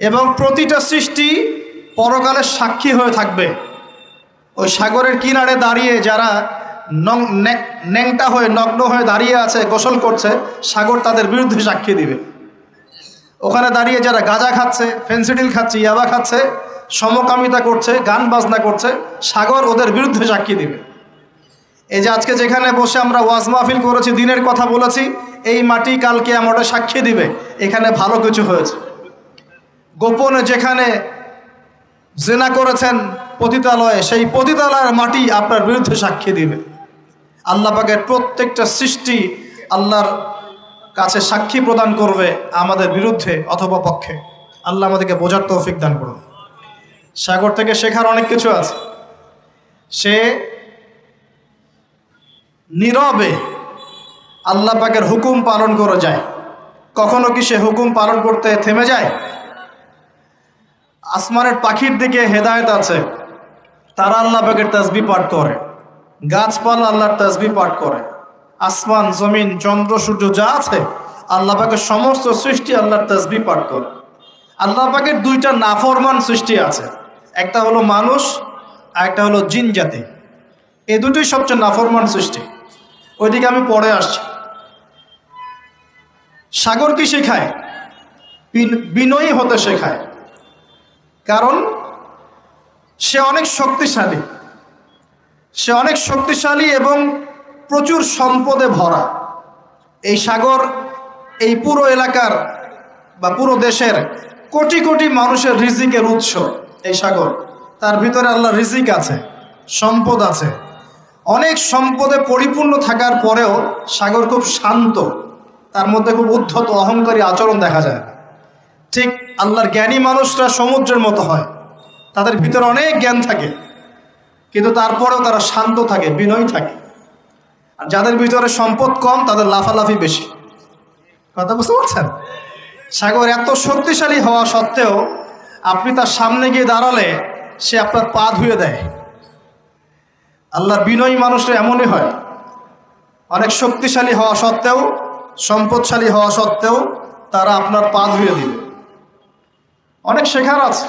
এবং প্রতিটা সৃষ্টি পরকালের সাক্ষী হয়ে থাকবে। ওই সাগরের কিনারে দাঁড়িয়ে যারা ন্যাংটা হয়ে নগ্ন হয়ে দাঁড়িয়ে আছে, গোসল করছে, সাগর তাদের বিরুদ্ধে সাক্ষী দিবে। ওখানে দাঁড়িয়ে যারা গাঁজা খাচ্ছে, ফেন্সিডিল খাচ্ছে, ইয়াবা খাচ্ছে, সমকামিতা করছে, গান বাজনা করছে, সাগর ওদের বিরুদ্ধে সাক্ষী দিবে। এই যে আজকে যেখানে বসে আমরা ওয়াজ মাহফিল করেছি, দিনের কথা বলেছি, এই মাটি কালকে আমরা সাক্ষী দিবে এখানে ভালো কিছু হয়েছে। গোপনে যেখানে জেনা করেছেন পতিতালয়ে, সেই পতিতালয়ের মাটি আপনার বিরুদ্ধে সাক্ষী দিবে। আল্লাহ পাকের প্রত্যেকটা সৃষ্টি আল্লাহর কাছে সাক্ষী প্রদান করবে আমাদের বিরুদ্ধে অথবা পক্ষে। আল্লাহ আমাদেরকে বোঝার তৌফিক দান করুন। সাগর থেকে শেখার অনেক কিছু আছে। সে নীরবে আল্লাহ পাকের হুকুম পালন করে যায়। কখনো কি সে হুকুম পালন করতে থেমে যায়? আসমানের পাখির দিকে হেদায়েত আছে, তারা আল্লাহ পাকের তাসবিহ পাঠ করে। গাছপালা আল্লাহর তাসবিহ পাঠ করে। আসমান, জমিন, চন্দ্র, সূর্য যা আছে আল্লাহ পাকের সমস্ত সৃষ্টি আল্লাহর তাসবিহ পাঠ করে। আল্লাহ পাকের দুইটা নাফরমান সৃষ্টি আছে, একটা হলো মানুষ আর একটা হলো জিন জাতি। এই দুটোই সবচেয়ে নাফরমান সৃষ্টি। ওইদিকে আমি পরে আসছি। সাগর কি শেখায়? বিনয়ী হতে শেখায়। কারণ সে অনেক শক্তিশালী, সে অনেক শক্তিশালী এবং প্রচুর সম্পদে ভরা। এই সাগর এই পুরো এলাকার বা পুরো দেশের কোটি কোটি মানুষের রিজিকের উৎস। এই সাগর, তার ভিতরে আল্লাহ রিজিক আছে, সম্পদ আছে। অনেক সম্পদে পরিপূর্ণ থাকার পরেও সাগর খুব শান্ত, তার মধ্যে খুব উদ্ধত অহংকারী আচরণ দেখা যায়। ঠিক আল্লাহর জ্ঞানী মানুষরা সমুদ্রের মতো হয়, তাদের ভিতরে অনেক জ্ঞান থাকে, কিন্তু তারপরেও তারা শান্ত থাকে, বিনয়ী থাকে। আর যাদের ভিতরে সম্পদ কম তাদের লাফালাফি বেশি। কথা বুঝতে পারছেন? সাগর এত শক্তিশালী হওয়া সত্ত্বেও আপনি তার সামনে গিয়ে দাঁড়ালে সে আপনার পা ধুয়ে দেয়। আল্লাহর বিনয়ী মানুষরা এমনই হয়, অনেক শক্তিশালী হওয়া সত্ত্বেও, সম্পদশালী হওয়া সত্ত্বেও তারা আপনার পা ধুয়ে দিবে। অনেক শেখার আছে,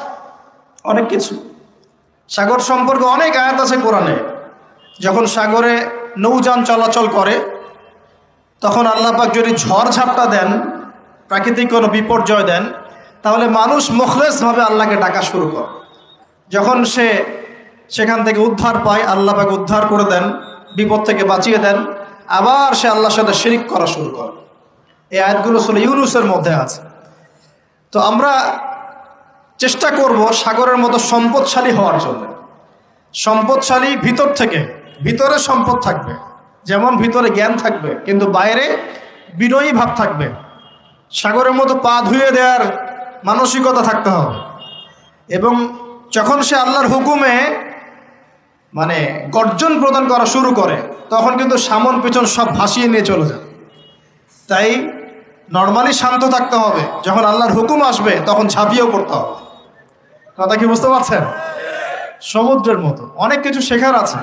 অনেক কিছু। সাগর সম্পর্কে অনেক আয়াত আছে কোরআনে। যখন সাগরে নৌযান চলাচল করে তখন আল্লাহ পাক যদি ঝড় ঝাপটা দেন, প্রাকৃতিক কোনো বিপর্যয় দেন, তাহলে মানুষ মুখলেসভাবে আল্লাহকে ডাকা শুরু করে। যখন সে সেখান থেকে উদ্ধার পায়, আল্লাহ পাক উদ্ধার করে দেন, বিপদ থেকে বাঁচিয়ে দেন, আবার সে আল্লাহর সাথে শিরিক করা শুরু করে। এই আয়াতগুলো সূরা ইউনূসের মধ্যে আছে। তো আমরা চেষ্টা করব সাগরের মতো সম্পদশালী হওয়ার জন্য। সম্পদশালী ভিতর থেকে, ভিতরে সম্পদ থাকবে, যেমন ভিতরে জ্ঞান থাকবে কিন্তু বাইরে বিনয়ী ভাব থাকবে। সাগরের মতো পা ধুয়ে দেওয়ার মানসিকতা থাকতে হবে। এবং যখন সে আল্লাহর হুকুমে গর্জন প্রদান করা শুরু করে তখন কিন্তু সামন পিছন সব ভাসিয়ে নিয়ে চলে যায়। তাই নর্মালি শান্ত থাকতে হবে, যখন আল্লাহর হুকুম আসবে তখন ঝাঁপিয়েও পড়তে হবে। কথা কি বুঝতে পারছেন? সমুদ্রের মতো অনেক কিছু শেখার আছে।